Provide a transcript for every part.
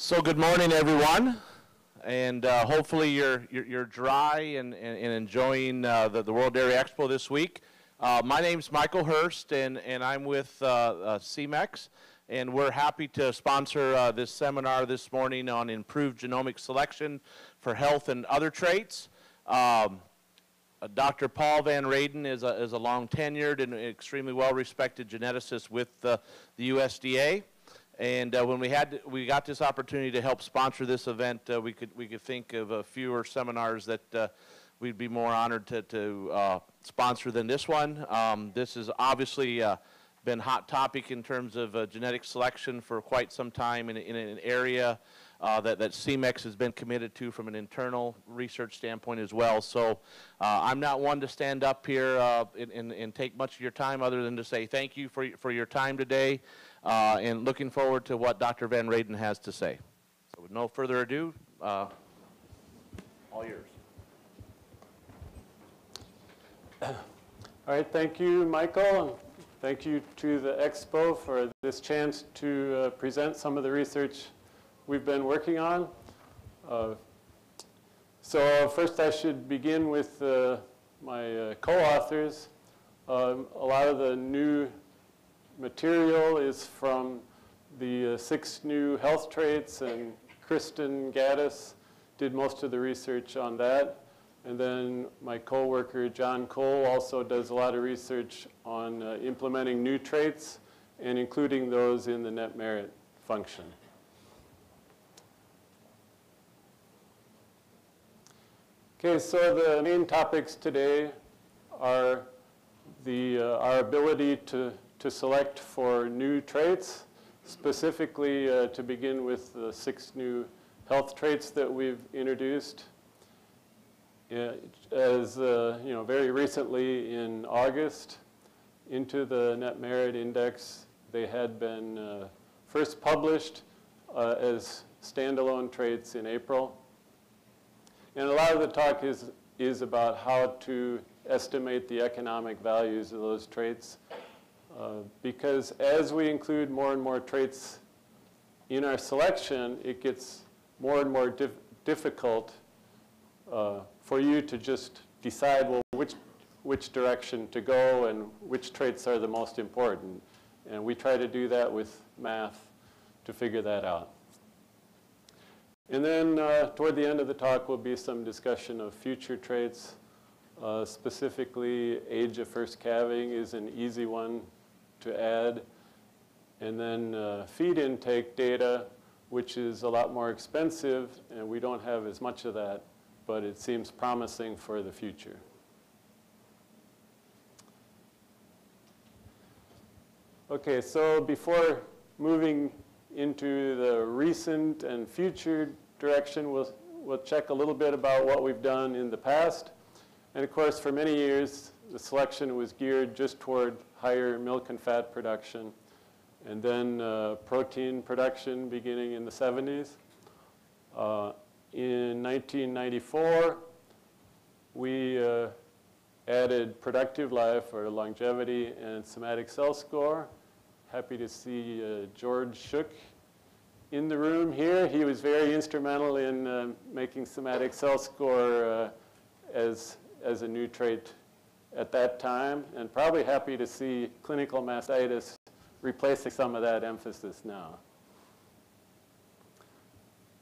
So good morning, everyone, and hopefully you're dry and enjoying the World Dairy Expo this week. My name's Michael Hurst, and I'm with CMEX, and we're happy to sponsor this seminar this morning on improved genomic selection for health and other traits. Dr. Paul VanRaden is a long-tenured and extremely well-respected geneticist with the USDA. And when we got this opportunity to help sponsor this event, we could think of fewer seminars that we'd be more honored to sponsor than this one. This has obviously been a hot topic in terms of genetic selection for quite some time in an area that CMEX has been committed to from an internal research standpoint as well. So I'm not one to stand up here and take much of your time other than to say thank you for your time today. And looking forward to what Dr. VanRaden has to say. So with no further ado, all yours. All right, thank you, Michael, and thank you to the Expo for this chance to present some of the research we've been working on. So first I should begin with my co-authors. A lot of the new material is from the 6 new health traits, and Kristen Gaddis did most of the research on that. And then my co-worker John Cole also does a lot of research on implementing new traits and including those in the net merit function. Okay, so the main topics today are our ability to select for new traits, specifically to begin with the 6 new health traits that we've introduced. As very recently in August, into the Net Merit Index, they had been first published as standalone traits in April. And a lot of the talk is about how to estimate the economic values of those traits. Because as we include more and more traits in our selection, it gets more and more difficult for you to just decide, well, which direction to go and which traits are the most important. And we try to do that with math to figure that out. And then toward the end of the talk will be some discussion of future traits. Specifically, age of first calving is an easy one to add. And then feed intake data, which is a lot more expensive, and we don't have as much of that, but it seems promising for the future. Okay, so before moving into the recent and future direction, we'll check a little bit about what we've done in the past. And of course, for many years, the selection was geared just toward higher milk and fat production, and then protein production beginning in the 70s. In 1994, we added productive life, or longevity, and somatic cell score. Happy to see George Shook in the room here. He was very instrumental in making somatic cell score as a new trait at that time, and probably happy to see clinical mastitis replacing some of that emphasis now.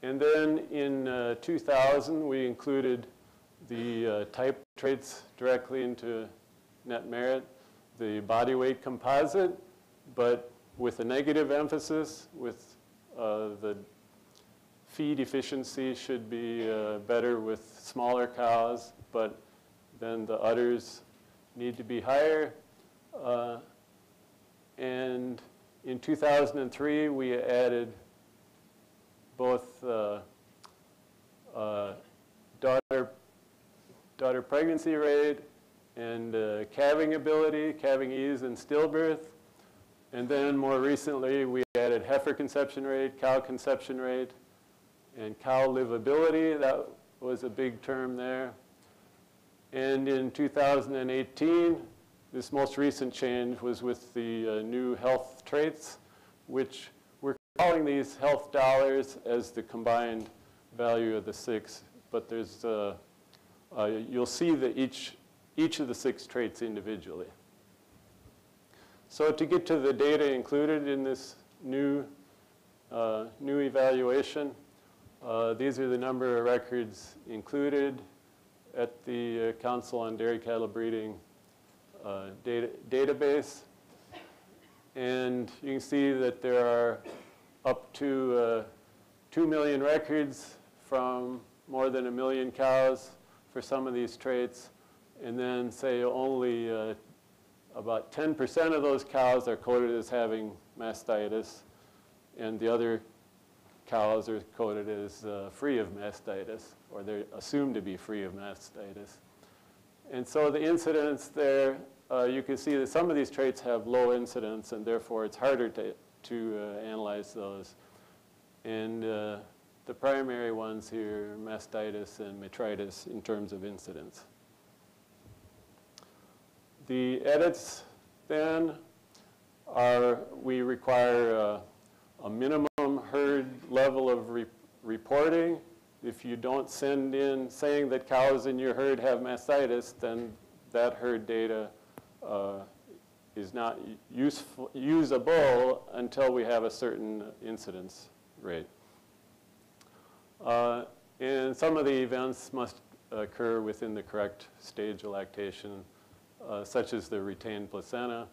And then in 2000, we included the type traits directly into net merit, the body weight composite, but with a negative emphasis, with the feed efficiency should be better with smaller cows, but then the udders need to be higher. And in 2003, we added both daughter pregnancy rate and calving ability, calving ease, and stillbirth. And then more recently, we added heifer conception rate, cow conception rate, and cow livability. That was a big term there. And in 2018, this most recent change was with the new health traits, which were calling these health dollars as the combined value of the 6, but there's, you'll see that each of the 6 traits individually. So to get to the data included in this new evaluation, these are the number of records included at the Council on Dairy Cattle Breeding database. And you can see that there are up to 2 million records from more than 1 million cows for some of these traits. And then say only about 10% of those cows are coded as having mastitis, and the other cows are coded as free of mastitis, or they're assumed to be free of mastitis. And so the incidence there, you can see that some of these traits have low incidence, and therefore it's harder to analyze those. And the primary ones here, mastitis and metritis, in terms of incidence. The edits, then, are we require a minimum herd level of reporting. If you don't send in saying that cows in your herd have mastitis, then that herd data is not usable until we have a certain incidence rate. And some of the events must occur within the correct stage of lactation, such as the retained placenta.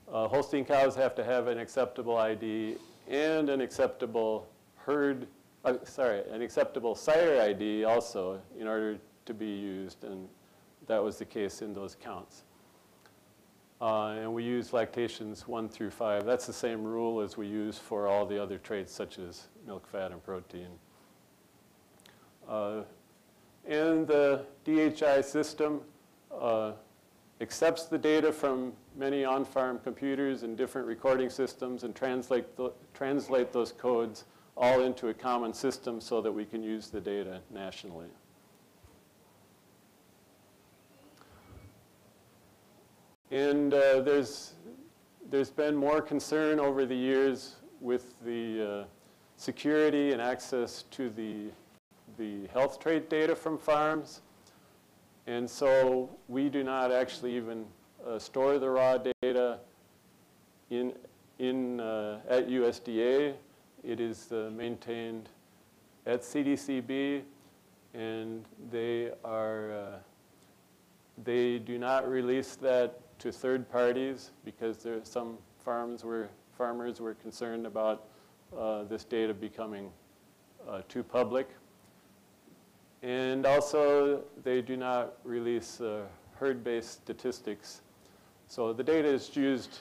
Holstein cows have to have an acceptable ID and an acceptable an acceptable sire ID also in order to be used, and that was the case in those counts. And we use lactations 1 through 5. That's the same rule as we use for all the other traits such as milk, fat, and protein. And the DHI system accepts the data from many on-farm computers and different recording systems and translate those codes all into a common system so that we can use the data nationally. And there's been more concern over the years with the security and access to the health trait data from farms. And so we do not actually even store the raw data at USDA. It is maintained at CDCB, and they do not release that to third parties because there are some farmers were concerned about this data becoming too public. And also, they do not release herd-based statistics. So the data is used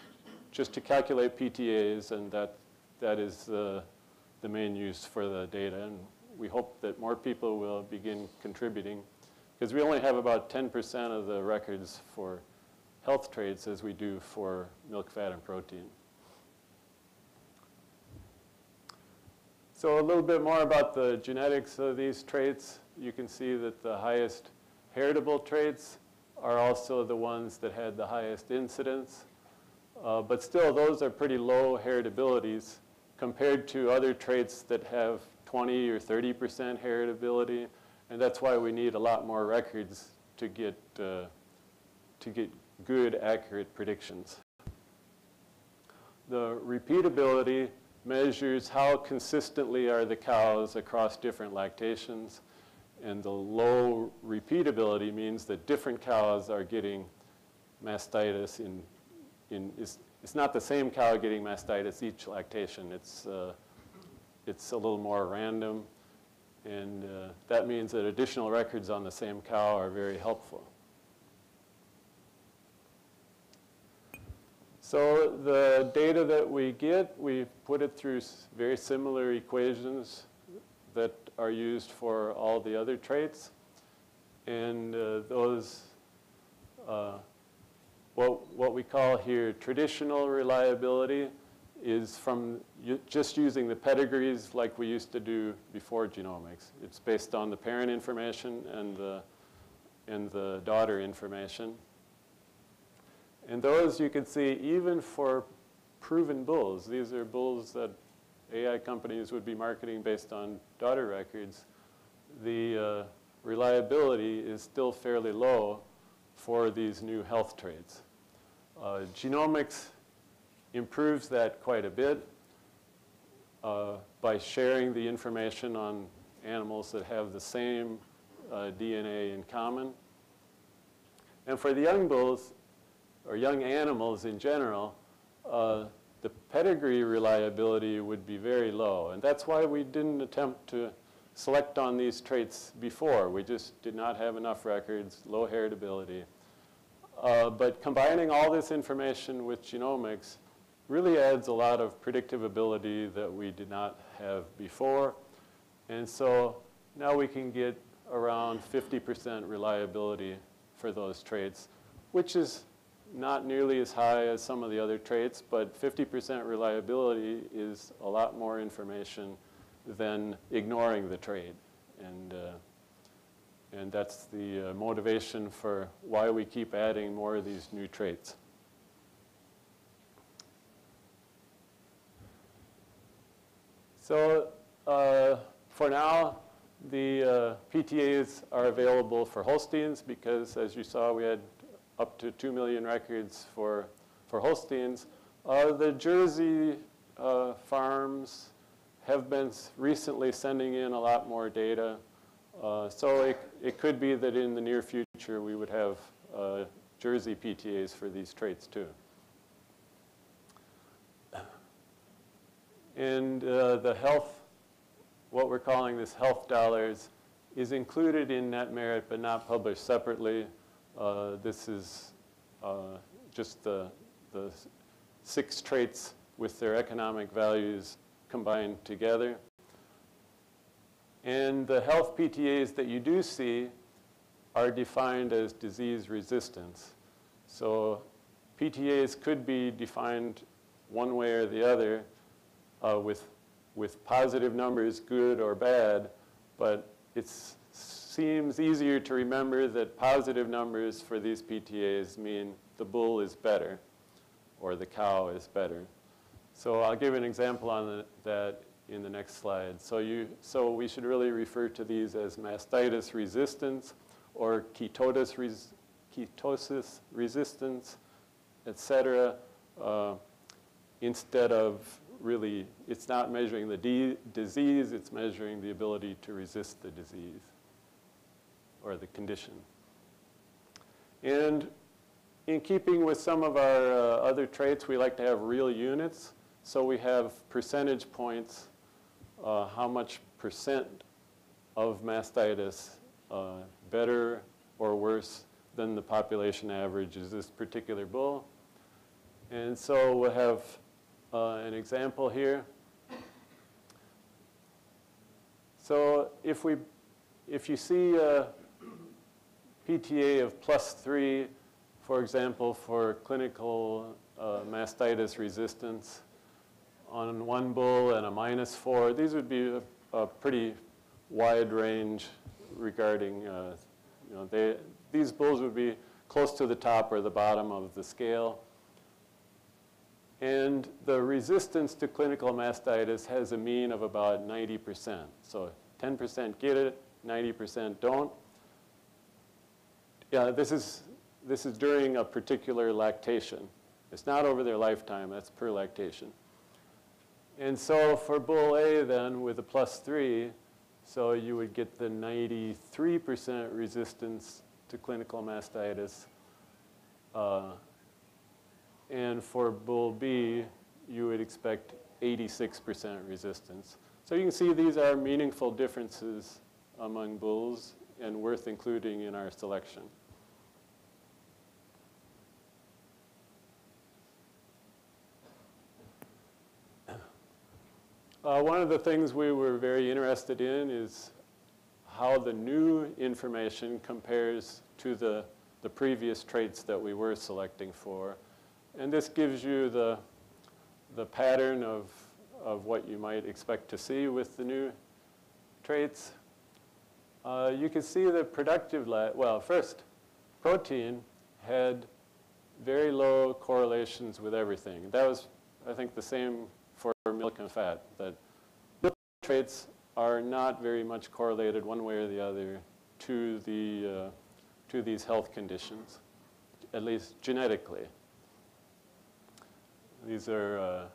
just to calculate PTAs, and that is the main use for the data. And we hope that more people will begin contributing, because we only have about 10% of the records for health traits as we do for milk, fat, and protein. So a little bit more about the genetics of these traits. You can see that the highest heritable traits are also the ones that had the highest incidence. But still, those are pretty low heritabilities compared to other traits that have 20 or 30% heritability. And that's why we need a lot more records to get good, accurate predictions. The repeatability measures how consistently are the cows across different lactations. And the low repeatability means that different cows are getting mastitis it's not the same cow getting mastitis each lactation. It's a little more random, and that means that additional records on the same cow are very helpful. So the data that we get, we put it through very similar equations that are used for all the other traits. And those, what we call here traditional reliability is from just using the pedigrees like we used to do before genomics. It's based on the parent information and the daughter information. And those you can see even for proven bulls. These are bulls that AI companies would be marketing based on daughter records, the reliability is still fairly low for these new health traits. Genomics improves that quite a bit by sharing the information on animals that have the same DNA in common. And for the young bulls, or young animals in general, the pedigree reliability would be very low. And that's why we didn't attempt to select on these traits before. We just did not have enough records, low heritability. But combining all this information with genomics really adds a lot of predictive ability that we did not have before. And so now we can get around 50% reliability for those traits, which is not nearly as high as some of the other traits, but 50% reliability is a lot more information than ignoring the trait. And that's the motivation for why we keep adding more of these new traits. So for now, the PTAs are available for Holsteins because, as you saw, we had up to 2 million records for Holsteins. The Jersey farms have been recently sending in a lot more data. So it could be that in the near future we would have Jersey PTAs for these traits too. And the health, what we're calling this health dollars, is included in net merit but not published separately. This is just the 6 traits with their economic values combined together. And the health PTAs that you do see are defined as disease resistance. So PTAs could be defined one way or the other with positive numbers, good or bad, but it seems easier to remember that positive numbers for these PTAs mean the bull is better or the cow is better. So I'll give an example on that in the next slide. So we should really refer to these as mastitis resistance or ketosis resistance, et cetera, instead of really, it's not measuring the disease, it's measuring the ability to resist the disease or the condition. And in keeping with some of our other traits, we like to have real units. So we have percentage points, how much percent of mastitis better or worse than the population average is this particular bull. And so we'll have an example here. So if you see a PTA of +3, for example, for clinical mastitis resistance on one bull and a -4, these would be a pretty wide range regarding, these bulls would be close to the top or the bottom of the scale. And the resistance to clinical mastitis has a mean of about 90%. So 10% get it, 90% don't. Yeah, this is during a particular lactation. It's not over their lifetime, that's per lactation. And so for bull A then with a +3, so you would get the 93% resistance to clinical mastitis. And for bull B, you would expect 86% resistance. So you can see these are meaningful differences among bulls and worth including in our selection. One of the things we were very interested in is how the new information compares to the previous traits that we were selecting for. And this gives you the pattern of what you might expect to see with the new traits. You can see the productive, first, protein had very low correlations with everything. That was, I think, the same for milk and fat, that milk traits are not very much correlated one way or the other to these health conditions, at least genetically. These are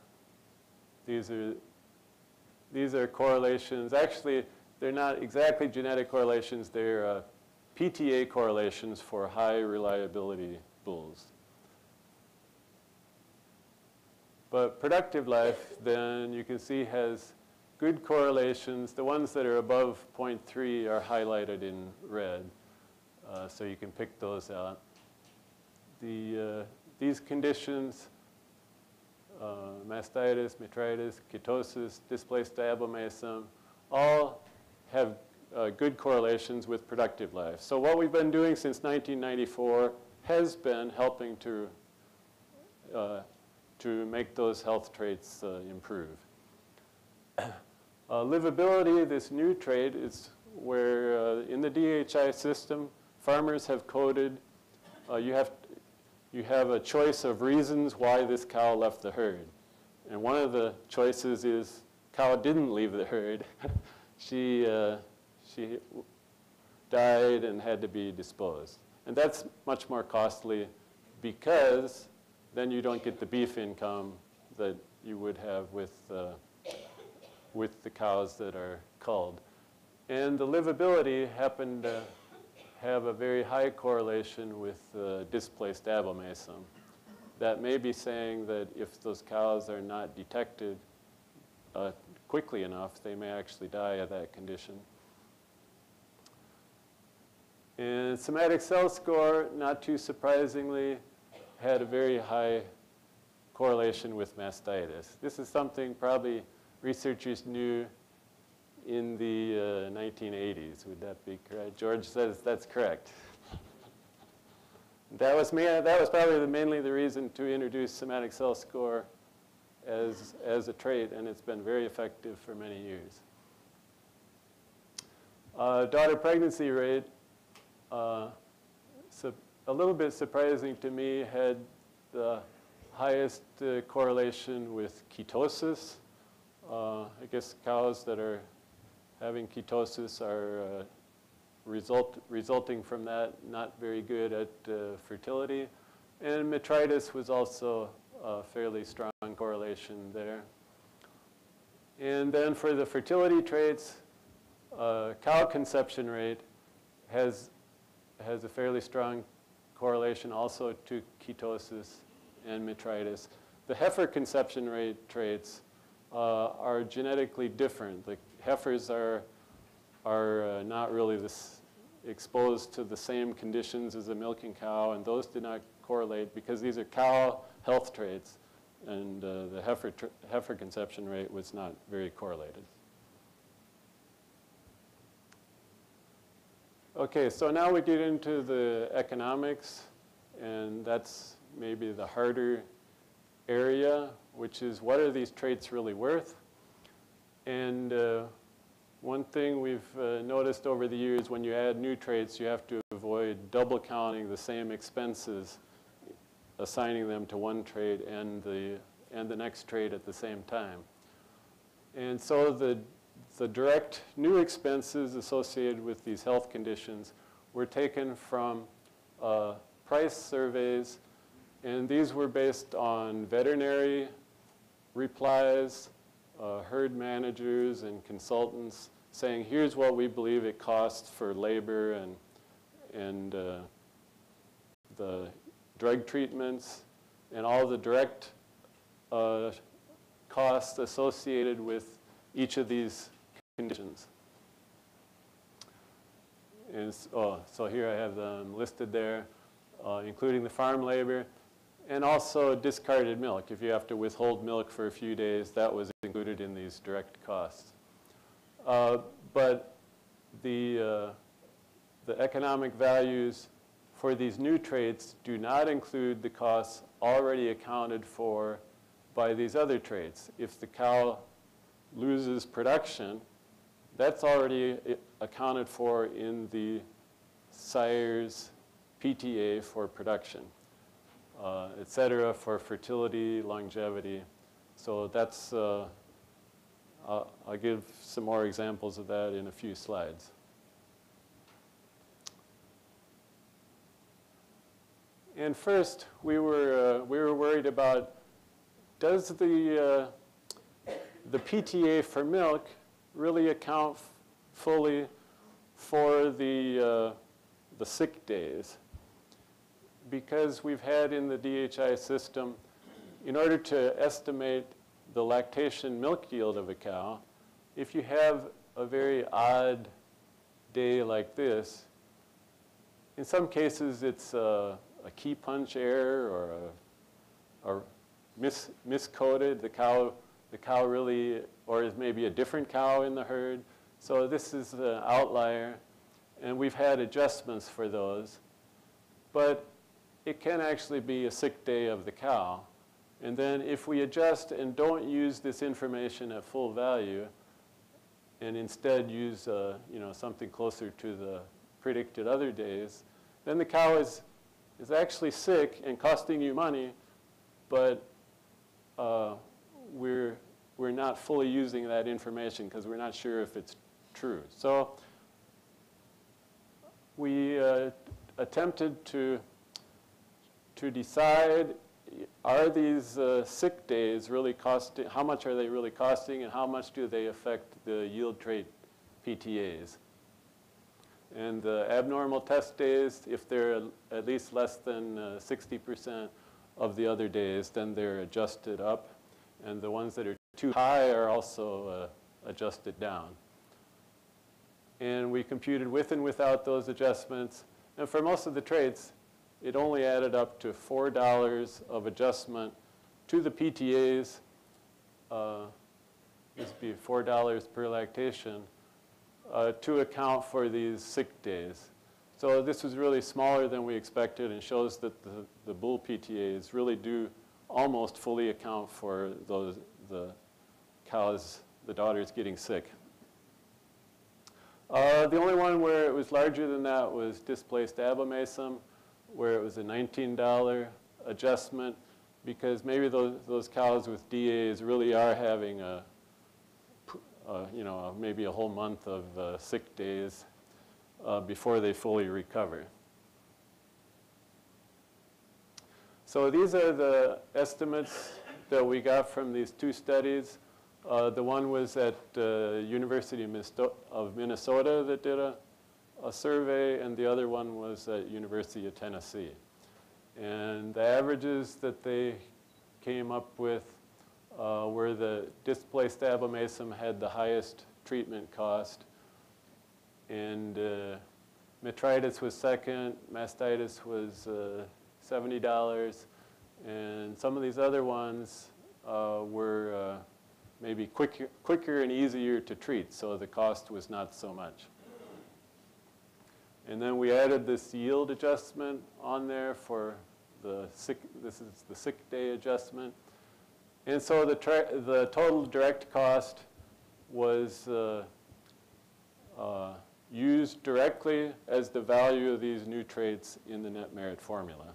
correlations. Actually, they're not exactly genetic correlations. They're PTA correlations for high reliability bulls. But productive life, then, you can see has good correlations. The ones that are above 0.3 are highlighted in red, so you can pick those out. These conditions, mastitis, metritis, ketosis, displaced diabomasum, all have good correlations with productive life. So what we've been doing since 1994 has been helping to make those health traits improve. Livability, this new trait, is where in the DHI system, farmers have coded, you have a choice of reasons why this cow left the herd. And one of the choices is cow didn't leave the herd. She died and had to be disposed. And that's much more costly because then you don't get the beef income that you would have with the cows that are culled. And the livability happened to have a very high correlation with displaced abomasum. That may be saying that if those cows are not detected quickly enough, they may actually die of that condition. And somatic cell score, not too surprisingly, had a very high correlation with mastitis. This is something probably researchers knew in the 1980s. Would that be correct? George says that's correct. That was probably mainly the reason to introduce somatic cell score as a trait, and it's been very effective for many years. Daughter pregnancy rate, a little bit surprising to me, had the highest correlation with ketosis. I guess cows that are having ketosis are resulting from that not very good at fertility. And metritis was also a fairly strong correlation there. And then for the fertility traits, cow conception rate has a fairly strong correlation also to ketosis and metritis. The heifer conception rate traits are genetically different. The heifers are not really exposed to the same conditions as a milking cow, and those do not correlate because these are cow health traits, and the heifer conception rate was not very correlated. Okay, so now we get into the economics, and that's maybe the harder area, which is what are these traits really worth? And one thing we've noticed over the years, when you add new traits, you have to avoid double counting the same expenses, assigning them to one trait and the next trait at the same time. And so the direct new expenses associated with these health conditions were taken from price surveys, and these were based on veterinary replies, herd managers and consultants saying, here's what we believe it costs for labor and the drug treatments and all the direct costs associated with each of these conditions. And so here I have them listed there, including the farm labor, and also discarded milk. If you have to withhold milk for a few days, that was included in these direct costs. But the economic values for these new traits do not include the costs already accounted for by these other traits. If the cow loses production, that's already accounted for in the sire's PTA for production, et cetera, for fertility, longevity. So that's, I'll give some more examples of that in a few slides. And first, we were worried about, does the PTA for milk really account fully for the sick days? Because we've had in the DHI system, in order to estimate the lactation milk yield of a cow, if you have a very odd day like this, in some cases it's a key punch error or miscoded. The cow really, or is maybe a different cow in the herd. So this is an outlier, and we've had adjustments for those. But it can actually be a sick day of the cow. And then if we adjust and don't use this information at full value, and instead use something closer to the predicted other days, then the cow is actually sick and costing you money, but we're not fully using that information because we're not sure if it's true. So we attempted to decide, are these sick days really costing, how much are they really costing, and how much do they affect the yield trait PTAs? And the abnormal test days, if they're at least less than 60% of the other days, then they're adjusted up. And the ones that are too high are also adjusted down. And we computed with and without those adjustments. And for most of the traits, it only added up to $4 of adjustment to the PTAs. This would be $4 per lactation to account for these sick days. So this was really smaller than we expected and shows that the bull PTAs really do almost fully account for the cows, the daughters getting sick. The only one where it was larger than that was displaced abomasum, where it was a $19 adjustment, because maybe those cows with DAs really are having maybe a whole month of sick days before they fully recover. So these are the estimates that we got from these two studies. The one was at University of Minnesota that did a survey, and the other one was at University of Tennessee. And the averages that they came up with were the displaced abomasum had the highest treatment cost, and Metritis was second, Mastitis was $70, and some of these other ones were maybe quicker and easier to treat, so the cost was not so much. And then we added this yield adjustment on there for the sick, this is the sick day adjustment. And so the total direct cost was used directly as the value of these new traits in the net merit formula.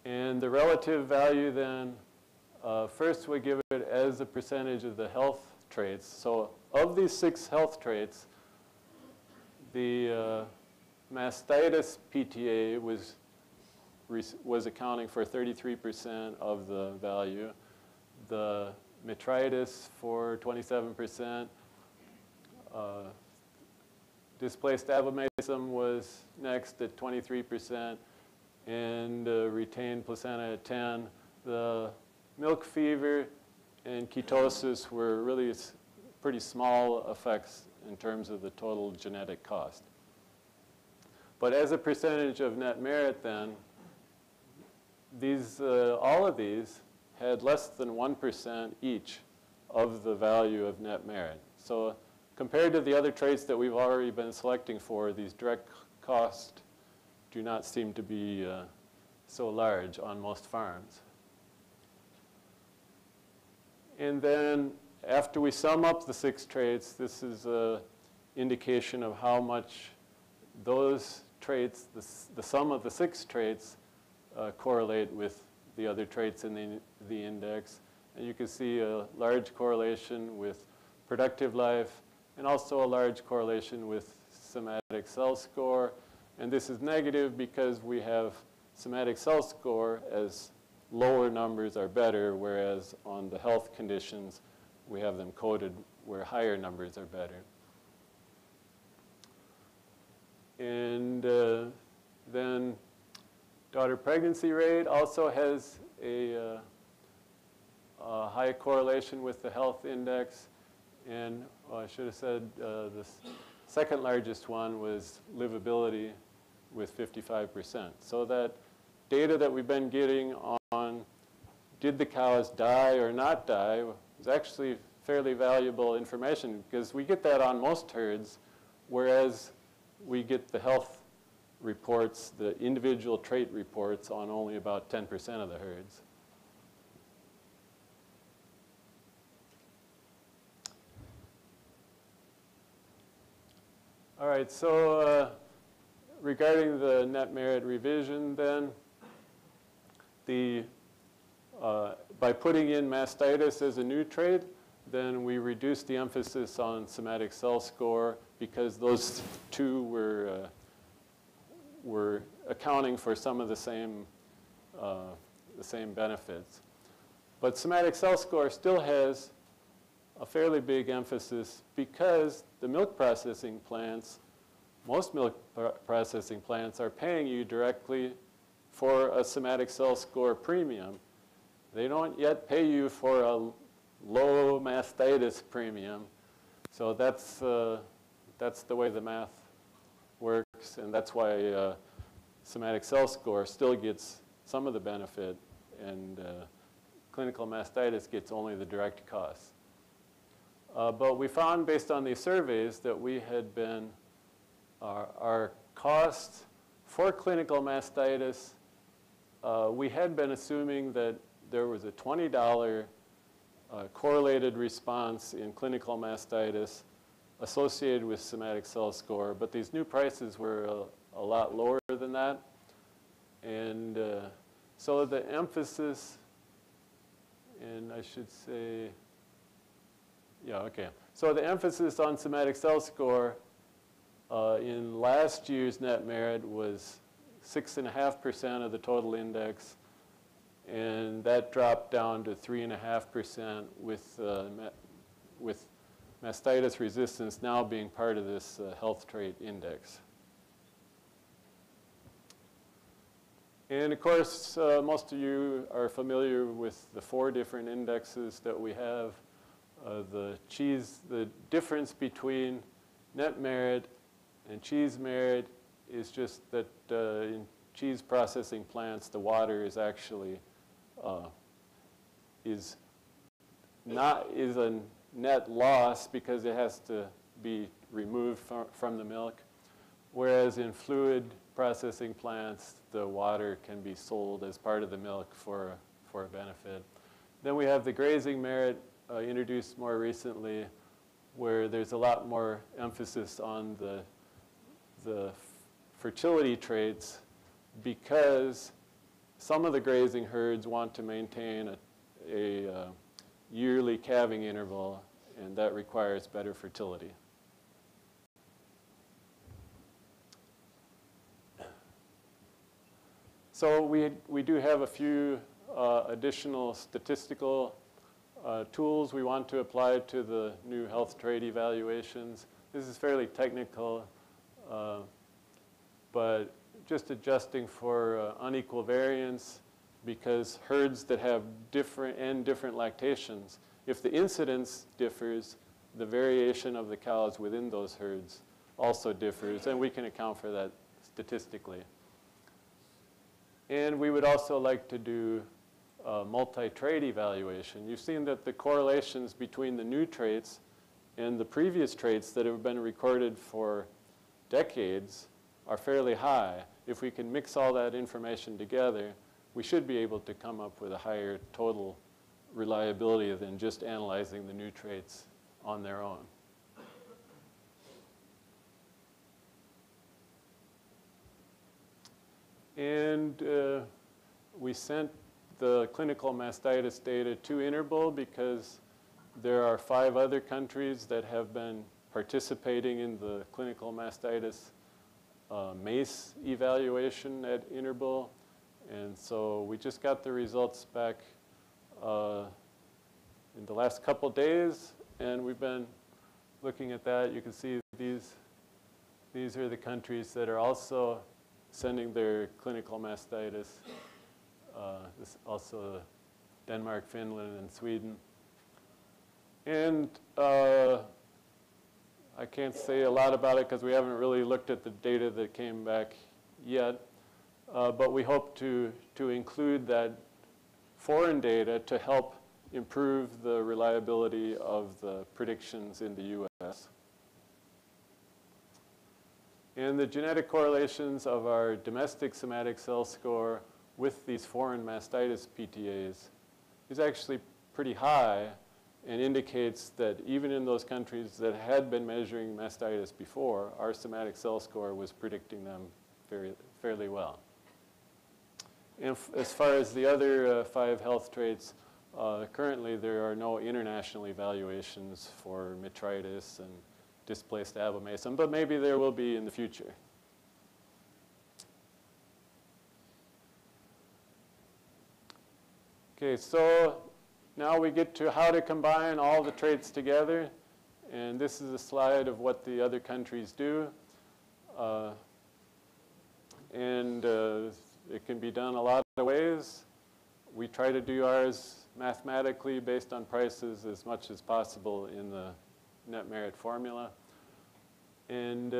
And the relative value then, first we give it as a percentage of the health traits. So of these 6 health traits, the Mastitis PTA was accounting for 33% of the value. The Metritis for 27%. Displaced abomasum was next at 23%, and retained placenta at 10%. The milk fever and ketosis were really pretty small effects in terms of the total genetic cost. But as a percentage of net merit then, all of these had less than 1% each of the value of net merit. So compared to the other traits that we've already been selecting for, these direct costs do not seem to be so large on most farms. And then after we sum up the 6 traits, this is an indication of how much those traits, the sum of the 6 traits, correlate with the other traits in the index. And you can see a large correlation with productive life and also a large correlation with somatic cell score. And this is negative because we have somatic cell score as lower numbers are better, whereas on the health conditions, we have them coded where higher numbers are better. And then daughter pregnancy rate also has a high correlation with the health index. And I should have said the second largest one was livability with 55%. So that data that we've been getting on did the cows die or not die is actually fairly valuable information, because we get that on most herds, whereas we get the health reports, the individual trait reports, on only about 10% of the herds. All right, so regarding the net merit revision then, by putting in mastitis as a new trait, then we reduced the emphasis on somatic cell score, because those two were accounting for some of the same benefits. But somatic cell score still has a fairly big emphasis, because the milk processing plants, most milk processing plants, are paying you directly for a somatic cell score premium. They don't yet pay you for a low mastitis premium. So that's the way the math works, and that's why somatic cell score still gets some of the benefit, and clinical mastitis gets only the direct costs. But we found, based on these surveys, that we had been, our costs for clinical mastitis, we had been assuming that there was a $20 correlated response in clinical mastitis associated with somatic cell score, but these new prices were a lot lower than that. And so the emphasis, and I should say, yeah, okay. So the emphasis on somatic cell score in last year's net merit was 6.5% of the total index, and that dropped down to 3.5% with mastitis resistance now being part of this health trait index. And of course, most of you are familiar with the 4 different indexes that we have. The difference between net merit and cheese merit is just that in cheese processing plants, the water is actually is a net loss, because it has to be removed from the milk, whereas in fluid processing plants, the water can be sold as part of the milk for a benefit. Then we have the grazing merit, introduced more recently, where there's a lot more emphasis on the fertility traits, because some of the grazing herds want to maintain a yearly calving interval, and that requires better fertility. So we do have a few additional statistical tools we want to apply to the new health trait evaluations. This is fairly technical, but just adjusting for unequal variance, because herds that have different lactations, if the incidence differs, the variation of the cows within those herds also differs, and we can account for that statistically. And we would also like to do multi-trait evaluation. You've seen that the correlations between the new traits and the previous traits that have been recorded for decades are fairly high. If we can mix all that information together, we should be able to come up with a higher total reliability than just analyzing the new traits on their own. And we sent the clinical mastitis data to Interbul because there are 5 other countries that have been participating in the clinical mastitis MACE evaluation at Interbul. And so we just got the results back in the last couple days, and we've been looking at that. You can see these are the countries that are also sending their clinical mastitis. This also Denmark, Finland, and Sweden. And I can't say a lot about it because we haven't really looked at the data that came back yet. But we hope to include that foreign data to help improve the reliability of the predictions in the US. And the genetic correlations of our domestic somatic cell score with these foreign mastitis PTAs is actually pretty high and indicates that even in those countries that had been measuring mastitis before, our somatic cell score was predicting them fairly well. And as far as the other 5 health traits, currently there are no international evaluations for metritis and displaced abomasum, but maybe there will be in the future. Okay, so now we get to how to combine all the traits together. And this is a slide of what the other countries do. It can be done a lot of ways. We try to do ours mathematically based on prices as much as possible in the net merit formula. And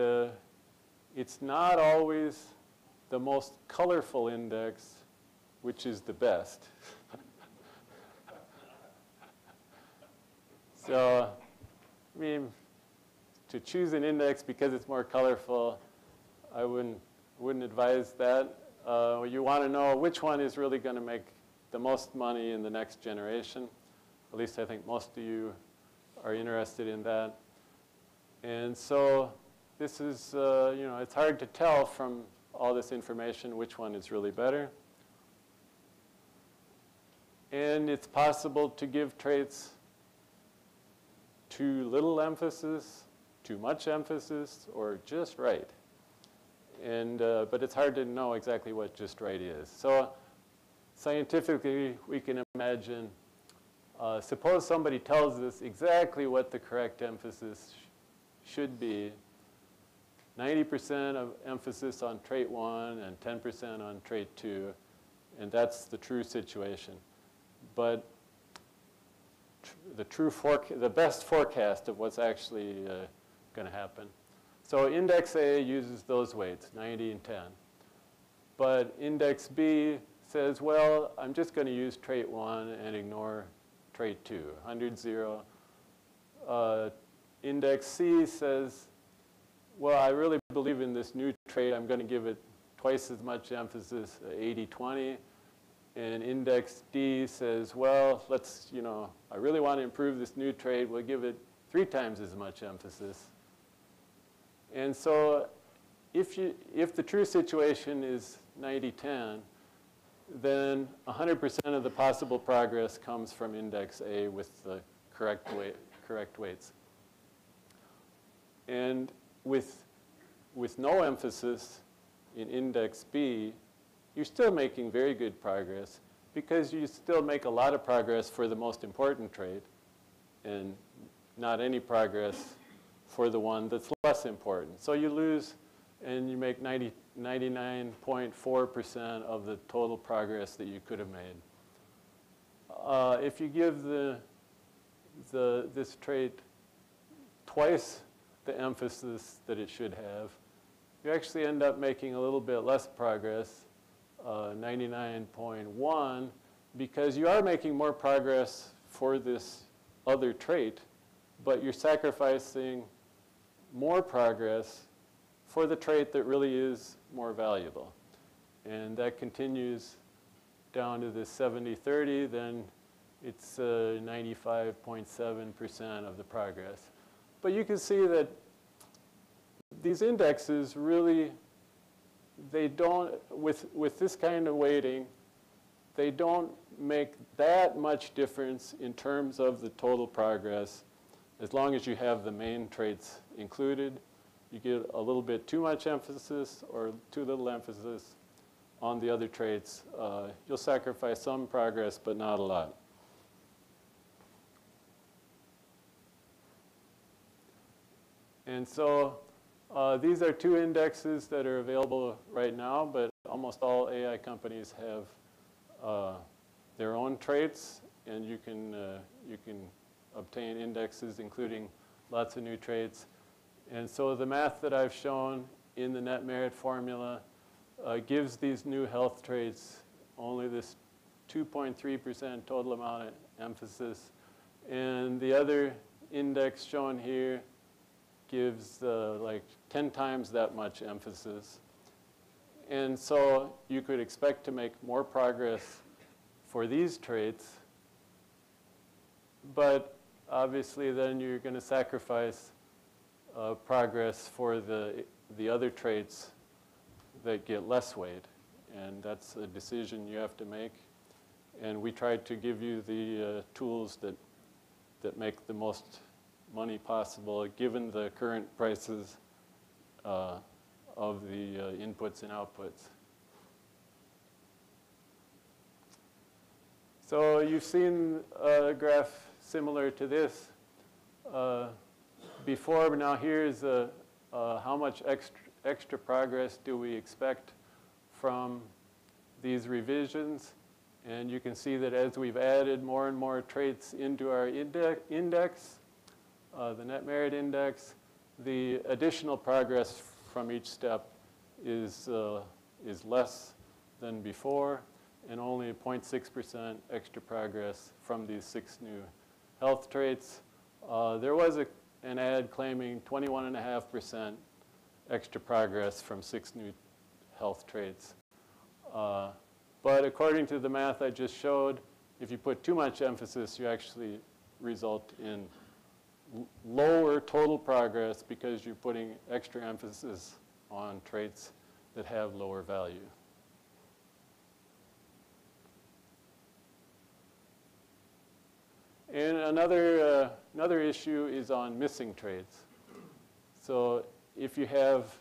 it's not always the most colorful index which is the best. So, I mean, to choose an index because it's more colorful, I wouldn't advise that. You want to know which one is really going to make the most money in the next generation. At least I think most of you are interested in that. And so this is, it's hard to tell from all this information which one is really better. And it's possible to give traits too little emphasis, too much emphasis, or just right. But it's hard to know exactly what just right is. So scientifically, we can imagine, suppose somebody tells us exactly what the correct emphasis should be, 90% of emphasis on trait 1 and 10% on trait 2, and that's the true situation. But the best forecast of what's actually going to happen. So index A uses those weights, 90 and 10. But index B says, well, I'm just going to use trait 1 and ignore trait 2, 100, 0. Index C says, well, I really believe in this new trait. I'm going to give it twice as much emphasis, 80, 20. And index D says, well, I really want to improve this new trait. We'll give it 3 times as much emphasis. And so if the true situation is 90-10, then 100% of the possible progress comes from index A with the correct weights. And with no emphasis in index B, you're still making very good progress because you still make a lot of progress for the most important trait and not any progress for the one that's less important. So you lose and you make 99.4% of the total progress that you could have made. If you give this trait twice the emphasis that it should have, you actually end up making a little bit less progress, 99.1, because you are making more progress for this other trait, but you're sacrificing more progress for the trait that really is more valuable. And that continues down to the 70-30, then it's 95.7% of the progress. But you can see that these indexes really, they don't, with this kind of weighting, they don't make that much difference in terms of the total progress. As long as you have the main traits included, you get a little bit too much emphasis or too little emphasis on the other traits. You'll sacrifice some progress, but not a lot. And so these are two indexes that are available right now, but almost all AI companies have their own traits, and you can obtain indexes including lots of new traits. And so the math that I've shown in the net merit formula gives these new health traits only this 2.3% total amount of emphasis. And the other index shown here gives like 10 times that much emphasis. And so you could expect to make more progress for these traits, but obviously then you're going to sacrifice progress for the other traits that get less weight. And that's a decision you have to make. And we tried to give you the tools that make the most money possible given the current prices of the inputs and outputs. So you've seen a graph similar to this before, but now here's how much extra progress do we expect from these revisions. And you can see that as we've added more and more traits into our index, the net merit index, the additional progress from each step is less than before, and only 0.6% extra progress from these 6 new health traits. There was an ad claiming 21.5% extra progress from 6 new health traits. But according to the math I just showed, if you put too much emphasis, you actually result in lower total progress because you're putting extra emphasis on traits that have lower value. And another issue is on missing traits. So if you have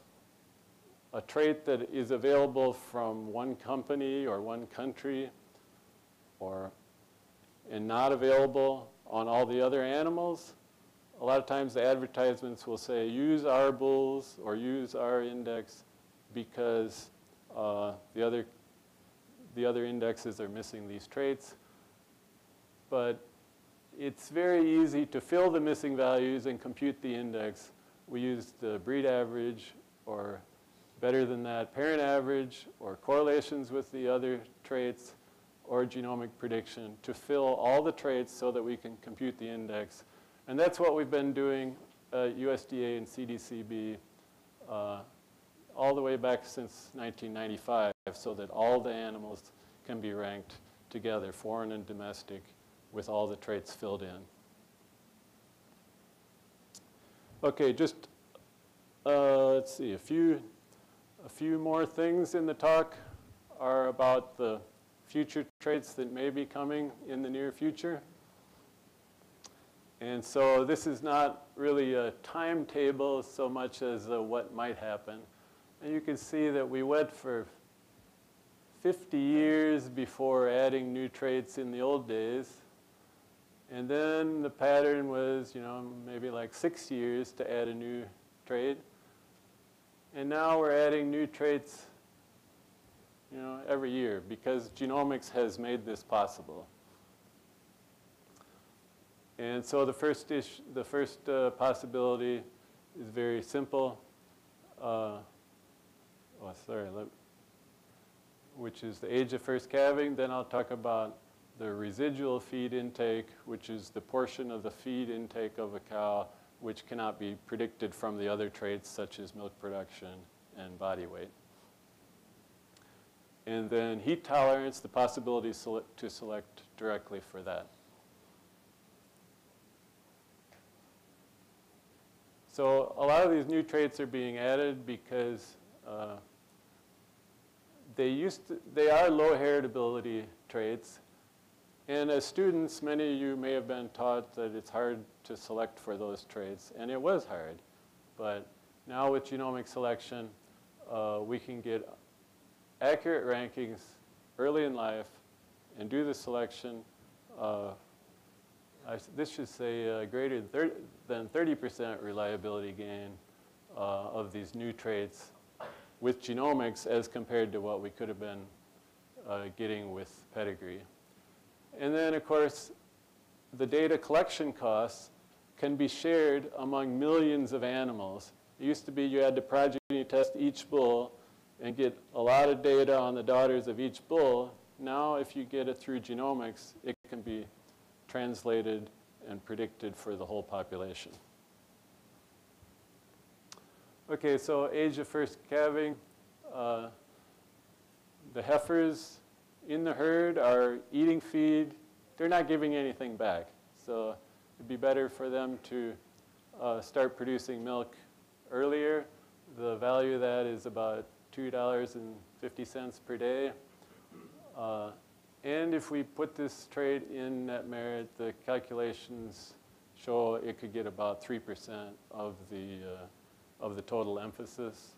a trait that is available from one company or one country and not available on all the other animals, a lot of times the advertisements will say, use our bulls or use our index because the other indexes are missing these traits. But it's very easy to fill the missing values and compute the index. We use the breed average, or better than that, parent average, or correlations with the other traits, or genomic prediction to fill all the traits so that we can compute the index. And that's what we've been doing at USDA and CDCB all the way back since 1995, so that all the animals can be ranked together, foreign and domestic, with all the traits filled in. Okay, just let's see, a few more things in the talk are about the future traits that may be coming in the near future. And so this is not really a timetable so much as what might happen. And you can see that we went for 50 years before adding new traits in the old days. And then the pattern was, maybe like 6 years to add a new trait. And now we're adding new traits, every year because genomics has made this possible. And so the first possibility is very simple. Which is the age of first calving. Then I'll talk about the residual feed intake, which is the portion of the feed intake of a cow which cannot be predicted from the other traits such as milk production and body weight. And then heat tolerance, the possibility to select directly for that. So a lot of these new traits are being added because they are low heritability traits. And as students, many of you may have been taught that it's hard to select for those traits, and it was hard. But now with genomic selection, we can get accurate rankings early in life and do the selection. This should say greater than 30% reliability gain of these new traits with genomics as compared to what we could have been getting with pedigree. And then, of course, the data collection costs can be shared among millions of animals. It used to be you had to progeny test each bull and get a lot of data on the daughters of each bull. Now, if you get it through genomics, it can be translated and predicted for the whole population. Okay, so age of first calving. The heifers in the herd are eating feed. They're not giving anything back. So it'd be better for them to start producing milk earlier. The value of that is about $2.50 per day. And if we put this trait in net merit, the calculations show it could get about 3% of the total emphasis.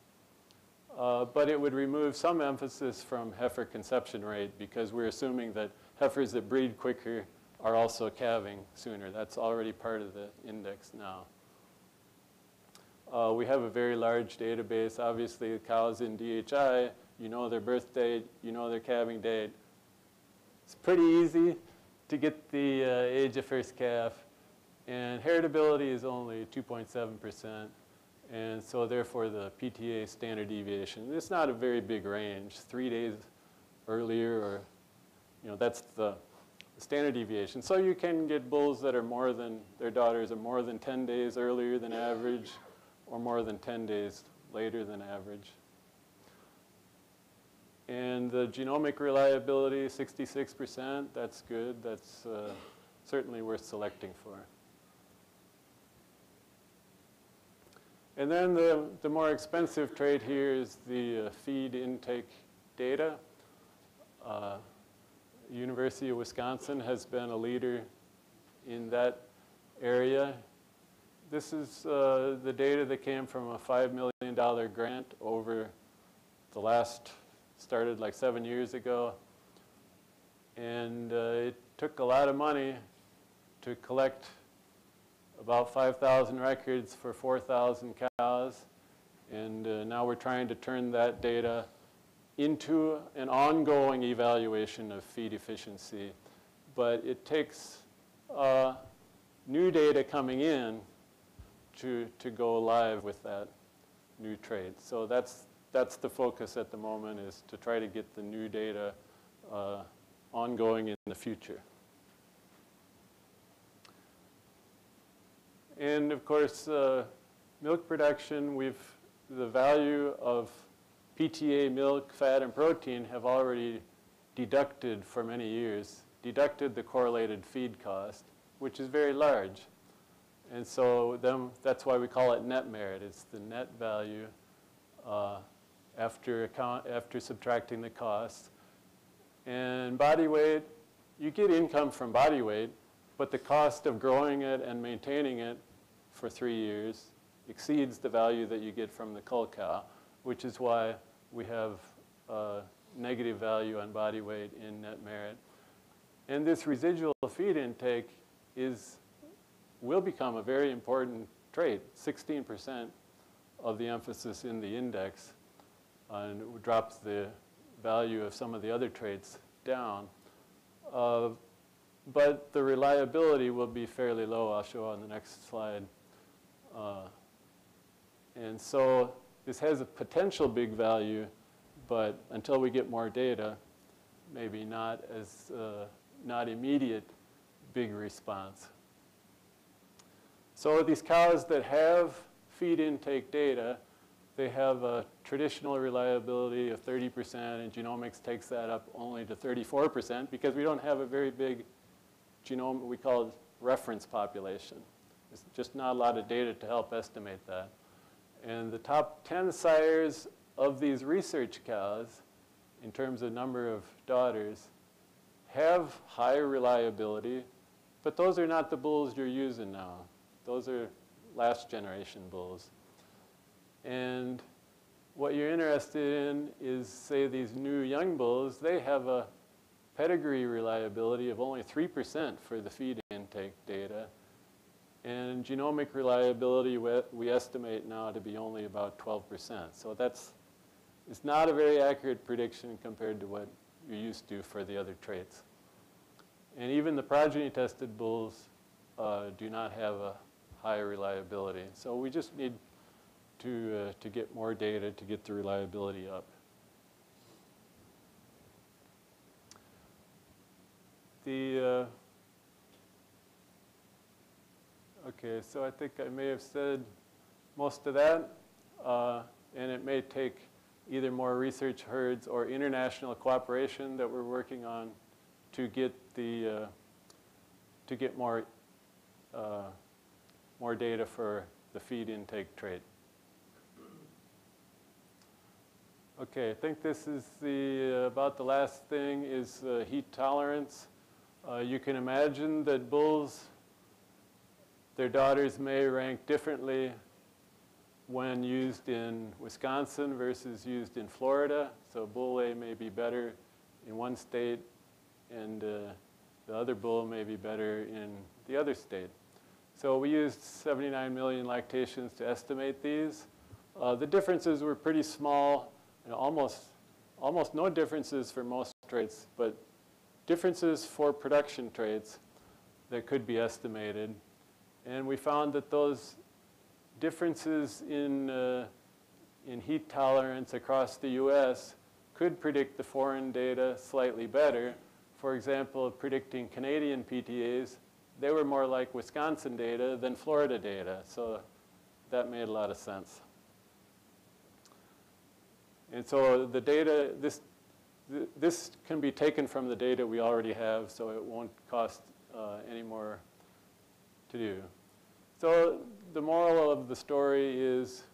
But it would remove some emphasis from heifer conception rate because we're assuming that heifers that breed quicker are also calving sooner. That's already part of the index now. We have a very large database. Obviously, the cows in DHI, you know their birth date, you know their calving date. It's pretty easy to get the age of first calf. And heritability is only 2.7%. And so therefore, the PTA standard deviation, it's not a very big range. 3 days earlier, or that's the standard deviation. So you can get bulls that are more than, their daughters are more than 10 days earlier than average, or more than 10 days later than average. And the genomic reliability, 66%, that's good. That's certainly worth selecting for. And then the more expensive trait here is the feed intake data. University of Wisconsin has been a leader in that area. This is the data that came from a $5 million grant over the last, started like 7 years ago. And it took a lot of money to collect about 5,000 records for 4,000 cows. And now we're trying to turn that data into an ongoing evaluation of feed efficiency. But it takes new data coming in to go live with that new trait. So that's the focus at the moment, is to try to get the new data ongoing in the future. And of course, milk production, the value of PTA milk, fat, and protein have already deducted for many years, deducted the correlated feed cost, which is very large. And so that's why we call it net merit. It's the net value after subtracting the costs. And body weight, you get income from body weight, but the cost of growing it and maintaining it for 3 years exceeds the value that you get from the cull cow, which is why we have negative value on body weight in net merit. And this residual feed intake will become a very important trait, 16% of the emphasis in the index, and it drops the value of some of the other traits down. But the reliability will be fairly low. I'll show on the next slide. And so this has a potential big value, but until we get more data, maybe not immediate big response. So these cows that have feed intake data, they have a traditional reliability of 30%, and genomics takes that up only to 34% because we don't have a very big genome, we call it reference population. There's just not a lot of data to help estimate that. And the top 10 sires of these research cows in terms of number of daughters have high reliability, but those are not the bulls you're using now. Those are last generation bulls. And what you're interested in is, say, these new young bulls. They have a pedigree reliability of only 3% for the feed intake data. And genomic reliability we estimate now to be only about 12%. So it's not a very accurate prediction compared to what you're used to for the other traits. And even the progeny tested bulls do not have a high reliability. So we just need to get more data to get the reliability up. Okay, so I think I may have said most of that, and it may take either more research herds or international cooperation that we're working on to get more data for the feed intake trait. Okay, I think this is about the last thing is heat tolerance. You can imagine that bulls, their daughters may rank differently when used in Wisconsin versus used in Florida. So bull A may be better in one state, and the other bull may be better in the other state. So we used 79 million lactations to estimate these. The differences were pretty small, and almost no differences for most traits, but differences for production traits that could be estimated. And we found that those differences in heat tolerance across the US could predict the foreign data slightly better. For example, predicting Canadian PTAs, they were more like Wisconsin data than Florida data. So that made a lot of sense. And so the data, this can be taken from the data we already have, so it won't cost any more to do. So the moral of the story is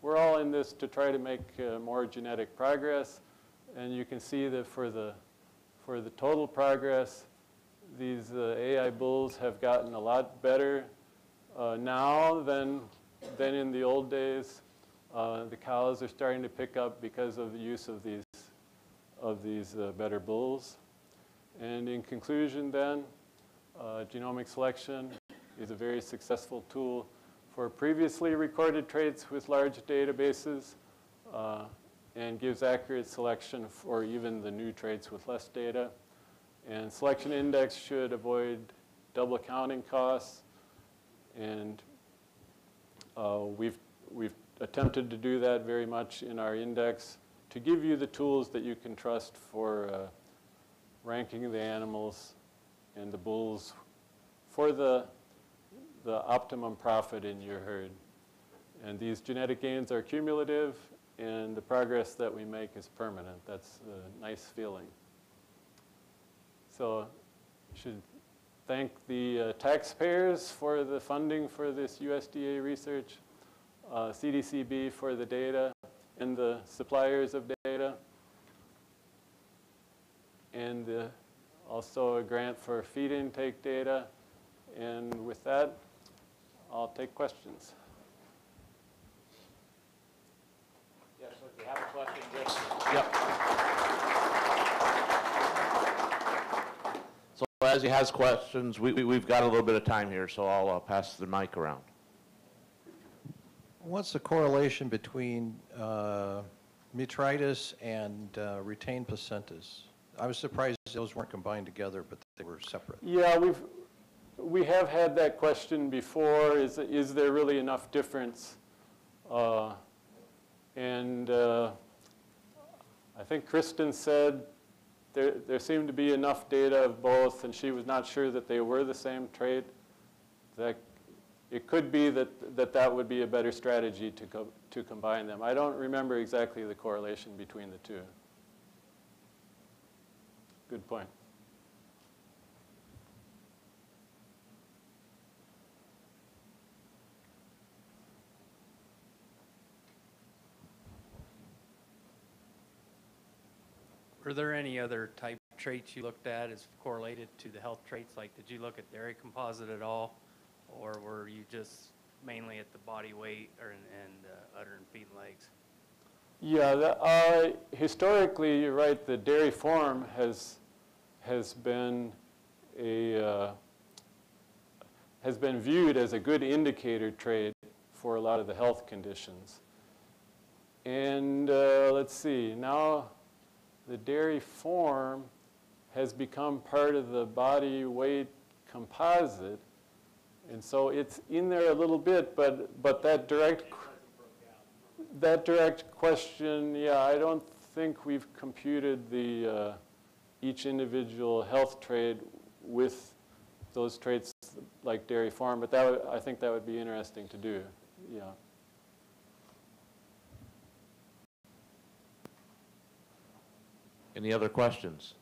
we're all in this to try to make more genetic progress. And you can see that for the total progress, these AI bulls have gotten a lot better now than in the old days. The cows are starting to pick up because of the use of these better bulls. And in conclusion then, genomic selection is a very successful tool for previously recorded traits with large databases and gives accurate selection for even the new traits with less data. And selection index should avoid double counting costs. And we've attempted to do that very much in our index to give you the tools that you can trust for ranking the animals and the bulls for the optimum profit in your herd. And these genetic gains are cumulative, and the progress that we make is permanent. That's a nice feeling. So I should thank the taxpayers for the funding for this USDA research, CDCB for the data, and the suppliers of data, and also a grant for feed intake data. And with that, I'll take questions. Yes, so if you have a question, just, yep. So as he has questions, we've got a little bit of time here, so I'll pass the mic around. What's the correlation between Metritis and retained placentas? I was surprised those weren't combined together, but they were separate. Yeah, we have had that question before. Is there really enough difference? And I think Kristen said there seemed to be enough data of both, and she was not sure that they were the same trait. That it could be that would be a better strategy to combine them. I don't remember exactly the correlation between the two. Good point. Were there any other type traits you looked at as correlated to the health traits? Like, did you look at dairy composite at all? Or were you just mainly at the body weight and udder and feet and legs? Yeah, historically, you're right, the dairy form has been viewed as a good indicator trait for a lot of the health conditions. And let's see, now the dairy form has become part of the body weight composite. And so it's in there a little bit, but that direct question, yeah, I don't think we've computed the each individual health trait with those traits like dairy farm, but I think that would be interesting to do, yeah. Any other questions?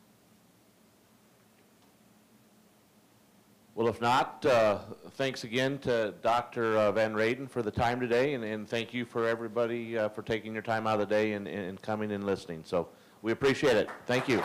Well, if not, thanks again to Dr. VanRaden for the time today, and thank you for everybody for taking your time out of the day and coming and listening. So we appreciate it. Thank you.